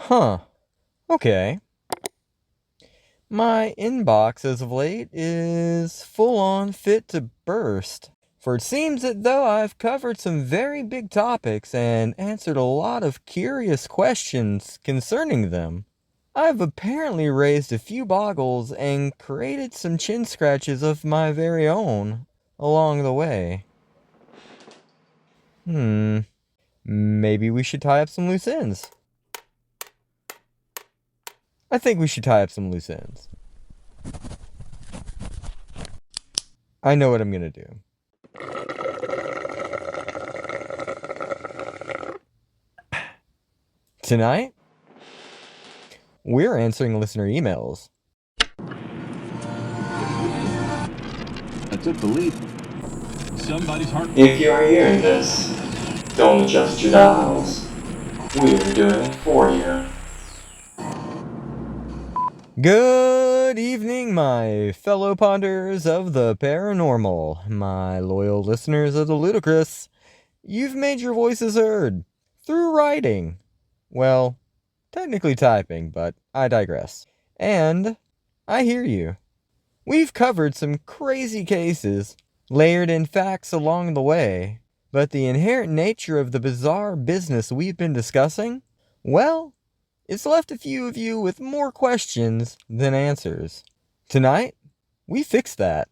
Huh. Okay. My inbox as of late is full on fit to burst. For it seems that though I've covered some very big topics and answered a lot of curious questions concerning them, I've apparently raised a few boggles and created some chin scratches of my very own along the way. Maybe we should tie up some loose ends. I think we should tie up some loose ends. I know what I'm gonna do. Tonight, we're answering listener emails. I took the lead. Somebody's heart. If you are hearing this, don't adjust your dials. We're doing it for you. Good evening, my fellow ponders of the paranormal, my loyal listeners of the ludicrous. You've made your voices heard through writing. Well, technically typing, but I digress. And I hear you. We've covered some crazy cases, layered in facts along the way, but the inherent nature of the bizarre business we've been discussing, well, it's left a few of you with more questions than answers. Tonight, we fix that.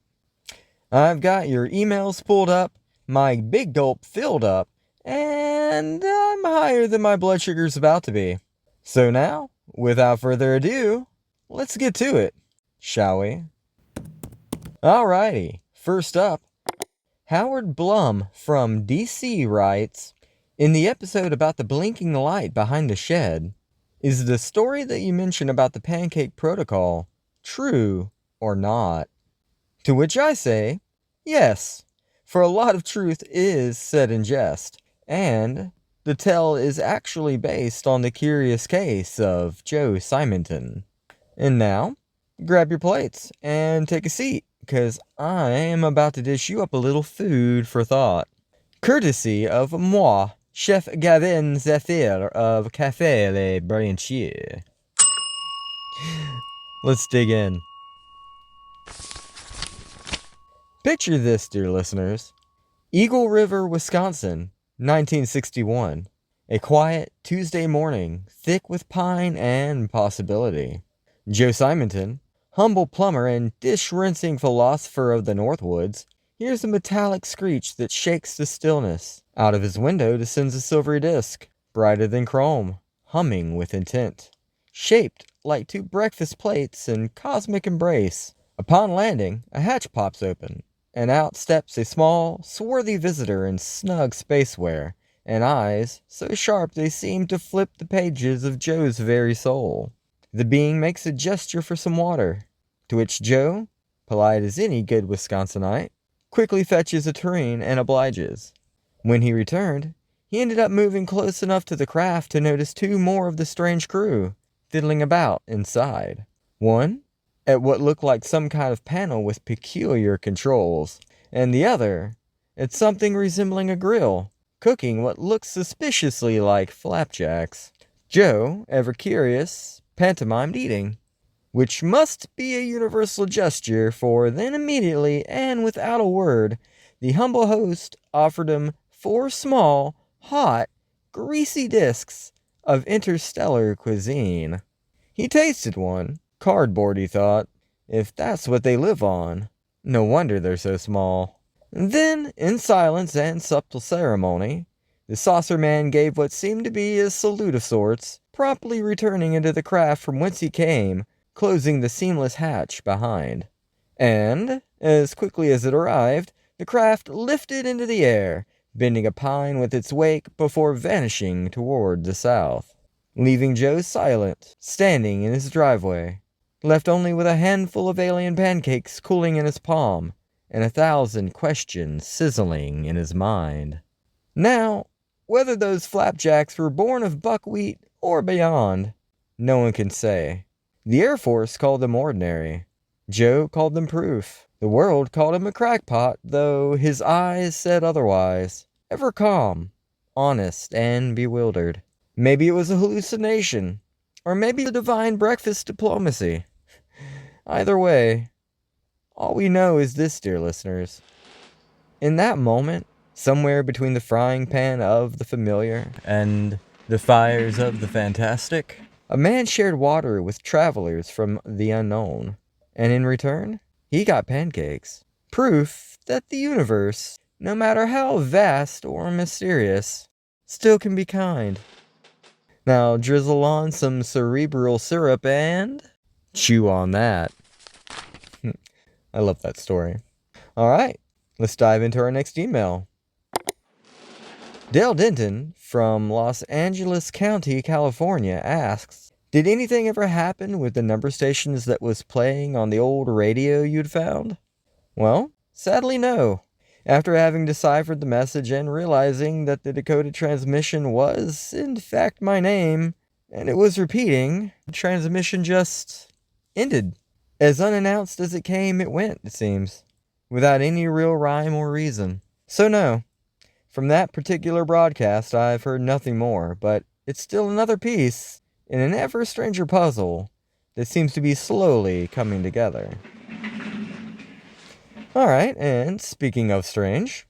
I've got your emails pulled up, my big gulp filled up, and I'm higher than my blood sugar's about to be. So now, without further ado, let's get to it, shall we? Alrighty, first up, Howard Blum from DC writes, in the episode about the blinking light behind the shed, is the story that you mentioned about the Pancake Protocol true or not? To which I say, yes, for a lot of truth is said in jest, and the tale is actually based on the curious case of Joe Simonton. And now, grab your plates and take a seat, because I am about to dish you up a little food for thought. Courtesy of moi, Chef Gavin Zephyr of Café Le Branchier. Let's dig in. Picture this, dear listeners. Eagle River, Wisconsin, 1961. A quiet Tuesday morning, thick with pine and possibility. Joe Simonton, humble plumber and dish-rinsing philosopher of the Northwoods, hears a metallic screech that shakes the stillness. Out of his window descends a silvery disc, brighter than chrome, humming with intent, shaped like two breakfast plates in cosmic embrace. Upon landing, a hatch pops open, and out steps a small, swarthy visitor in snug spacewear, and eyes so sharp they seem to flip the pages of Joe's very soul. The being makes a gesture for some water, to which Joe, polite as any good Wisconsinite, quickly fetches a tureen and obliges. When he returned, he ended up moving close enough to the craft to notice two more of the strange crew fiddling about inside. One at what looked like some kind of panel with peculiar controls, and the other at something resembling a grill, cooking what looked suspiciously like flapjacks. Joe, ever curious, pantomimed eating, which must be a universal gesture, for then immediately, and without a word, the humble host offered him 4 small, hot, greasy discs of interstellar cuisine. He tasted one. Cardboard, he thought. If that's what they live on, no wonder they're so small. Then, in silence and subtle ceremony, the saucer man gave what seemed to be a salute of sorts, promptly returning into the craft from whence he came, closing the seamless hatch behind. And, as quickly as it arrived, the craft lifted into the air, bending a pine with its wake before vanishing toward the south, leaving Joe silent, standing in his driveway, left only with a handful of alien pancakes cooling in his palm, and 1,000 questions sizzling in his mind. Now, whether those flapjacks were born of buckwheat or beyond, no one can say. The Air Force called them ordinary. Joe called them proof. The world called him a crackpot, though his eyes said otherwise. Ever calm, honest, and bewildered. Maybe it was a hallucination. Or maybe the divine breakfast diplomacy. Either way, all we know is this, dear listeners. In that moment, somewhere between the frying pan of the familiar and the fires of the fantastic, a man shared water with travelers from the unknown. And in return, he got pancakes. Proof that the universe, no matter how vast or mysterious, still can be kind. Now drizzle on some cerebral syrup and chew on that. I love that story. Alright, let's dive into our next email. Dale Denton from Los Angeles County, California asks, did anything ever happen with the number stations that was playing on the old radio you'd found? Well, sadly no. After having deciphered the message and realizing that the decoded transmission was, in fact, my name, and it was repeating, the transmission just ended. As unannounced as it came, it went, it seems, without any real rhyme or reason. So no, from that particular broadcast I've heard nothing more, but it's still another piece in an ever stranger puzzle that seems to be slowly coming together. Alright, and speaking of strange,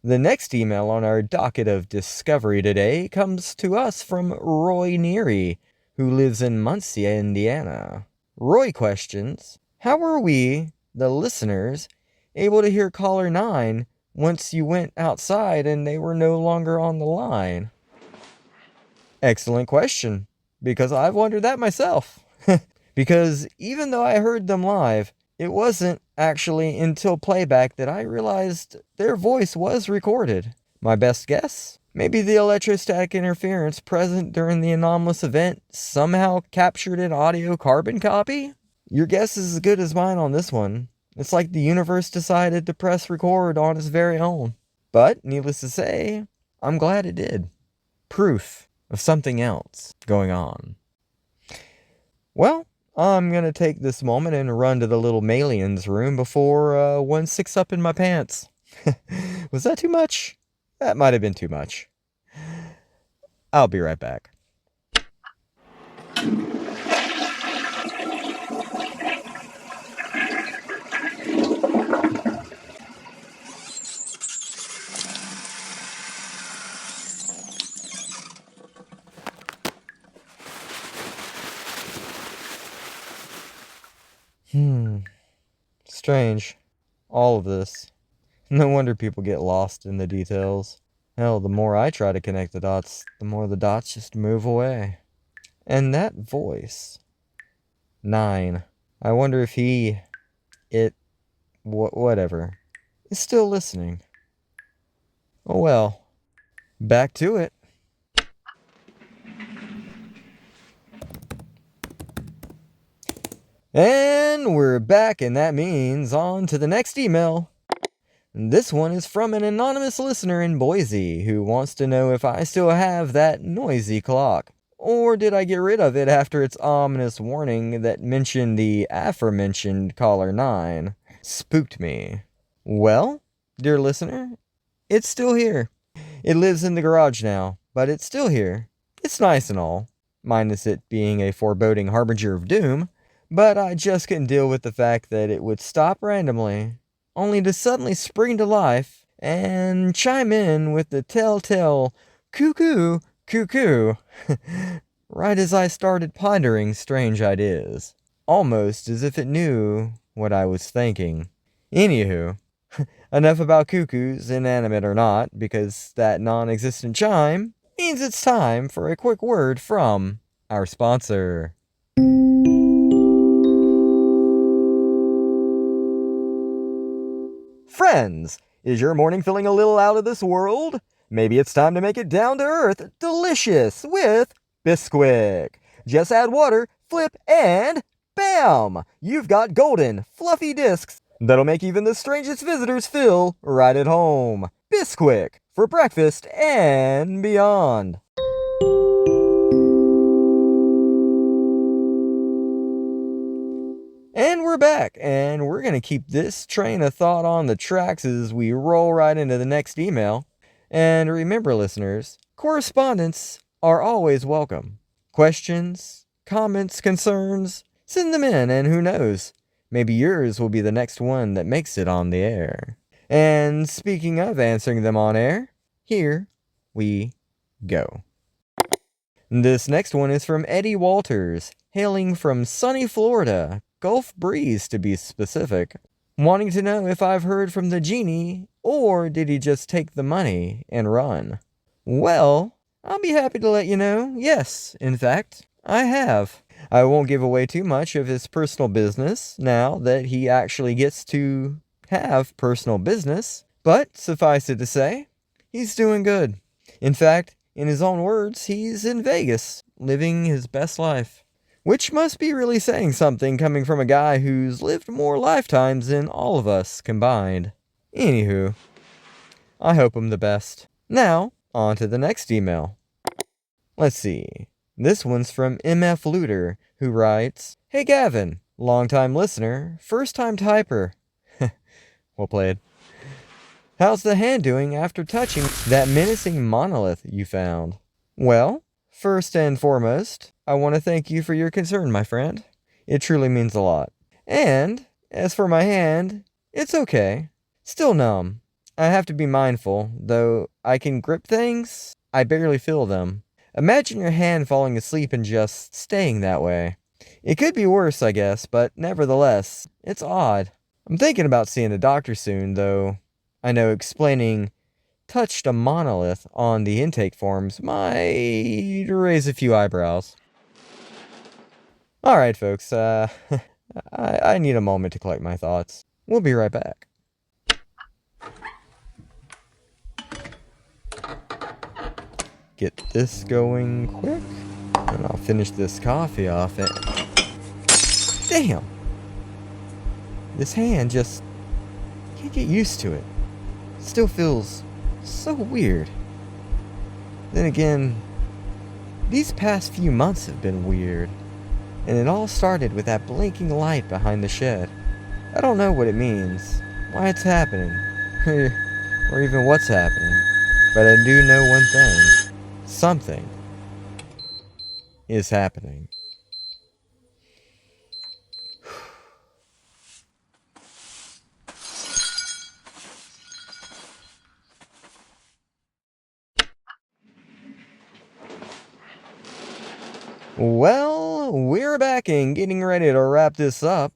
the next email on our docket of discovery today comes to us from Roy Neary, who lives in Muncie, Indiana. Roy questions, how were we, the listeners, able to hear caller 9 once you went outside and they were no longer on the line? Excellent question, because I've wondered that myself. Because even though I heard them live, it wasn't actually until playback that I realized their voice was recorded. My best guess? Maybe the electrostatic interference present during the anomalous event somehow captured an audio carbon copy? Your guess is as good as mine on this one. It's like the universe decided to press record on its very own. But, needless to say, I'm glad it did. Proof of something else going on. Well, I'm gonna take this moment and run to the little Malian's room before one sticks up in my pants. Was that too much? That might have been too much. I'll be right back. Strange. All of this. No wonder people get lost in the details. Hell, the more I try to connect the dots, the more the dots just move away. And that voice. 9. I wonder if whatever, is still listening. Oh well. Back to it. And we're back, and that means on to the next email. This one is from an anonymous listener in Boise who wants to know if I still have that noisy clock. Or did I get rid of it after its ominous warning that mentioned the aforementioned caller 9? Spooked me. Well, dear listener, it's still here. It lives in the garage now, but it's still here. It's nice and all, minus it being a foreboding harbinger of doom. But I just couldn't deal with the fact that it would stop randomly, only to suddenly spring to life and chime in with the telltale cuckoo, cuckoo, right as I started pondering strange ideas, almost as if it knew what I was thinking. Anywho, enough about cuckoos, inanimate or not, because that non-existent chime means it's time for a quick word from our sponsor. Friends, is your morning feeling a little out of this world? Maybe it's time to make it down to earth delicious with Bisquick. Just add water, flip, and bam! You've got golden, fluffy discs that'll make even the strangest visitors feel right at home. Bisquick, for breakfast and beyond. And we're back, and we're going to keep this train of thought on the tracks as we roll right into the next email. And remember, listeners, correspondence are always welcome. Questions, comments, concerns, send them in, and who knows, maybe yours will be the next one that makes it on the air. And speaking of answering them on air, here we go. This next one is from Eddie Walters, hailing from sunny Florida, Gulf Breeze to be specific, wanting to know if I've heard from the genie, or did he just take the money and run? Well, I'll be happy to let you know, yes, in fact, I have. I won't give away too much of his personal business now that he actually gets to have personal business, but suffice it to say, he's doing good. In fact, in his own words, he's in Vegas, living his best life. Which must be really saying something coming from a guy who's lived more lifetimes than all of us combined. Anywho, I hope him the best. Now, on to the next email. Let's see. This one's from MF Looter, who writes, "Hey Gavin, long-time listener, first-time typer." Well played. "How's the hand doing after touching that menacing monolith you found?" Well, first and foremost, I want to thank you for your concern, my friend. It truly means a lot. And, as for my hand, it's okay. Still numb. I have to be mindful, though I can grip things, I barely feel them. Imagine your hand falling asleep and just staying that way. It could be worse, I guess, but nevertheless, it's odd. I'm thinking about seeing a doctor soon, though I know explaining touched a monolith on the intake forms might raise a few eyebrows. Alright, folks, I need a moment to collect my thoughts. We'll be right back. Get this going quick, and I'll finish this coffee off it. Damn! This hand just can't get used to it. Still feels so weird. Then again, these past few months have been weird. And it all started with that blinking light behind the shed. I don't know what it means, why it's happening, or even what's happening. But I do know one thing. Something is happening. Well, we're back and getting ready to wrap this up.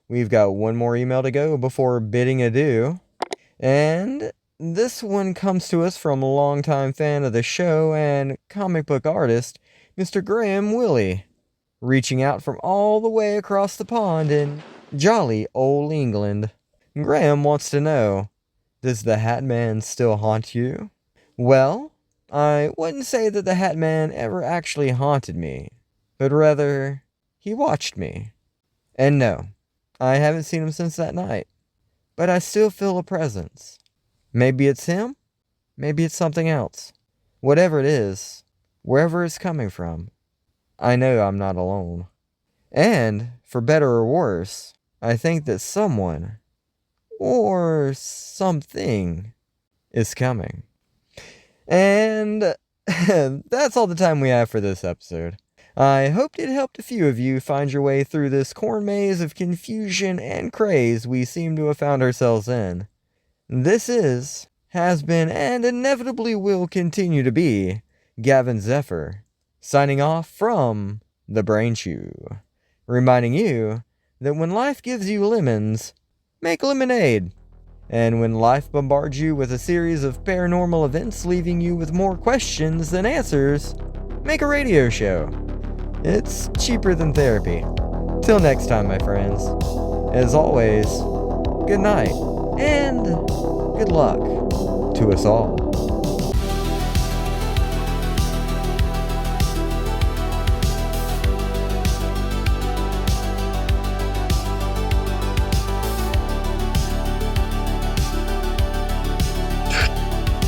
We've got one more email to go before bidding adieu. And this one comes to us from a longtime fan of the show and comic book artist, Mr. Graham Willie, reaching out from all the way across the pond in jolly old England. Graham wants to know, does the Hat Man still haunt you? Well, I wouldn't say that the Hat Man ever actually haunted me, but rather, he watched me. And no, I haven't seen him since that night, but I still feel a presence. Maybe it's him, maybe it's something else. Whatever it is, wherever it's coming from, I know I'm not alone. And, for better or worse, I think that someone, or something, is coming. And that's all the time we have for this episode. I hoped it helped a few of you find your way through this corn maze of confusion and craze we seem to have found ourselves in. This has been, and inevitably will continue to be, Gavin Zephyr, signing off from the Brain Chew, reminding you that when life gives you lemons, make lemonade. And when life bombards you with a series of paranormal events leaving you with more questions than answers, make a radio show. It's cheaper than therapy. Till next time, my friends. As always, good night, and good luck to us all.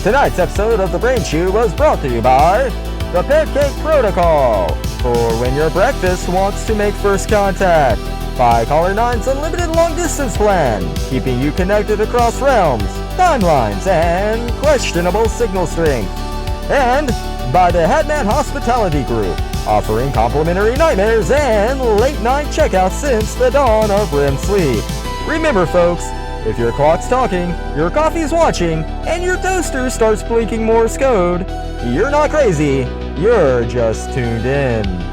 Tonight's episode of The Brain Chew was brought to you by the Pancake Protocol, for when your breakfast wants to make first contact. By Caller 9's unlimited long-distance plan, keeping you connected across realms, timelines, and questionable signal strength. And by the Hat Man Hospitality Group, offering complimentary nightmares and late-night checkouts since the dawn of REM sleep. Remember, folks, if your clock's talking, your coffee's watching, and your toaster starts blinking Morse code, you're not crazy, you're just tuned in.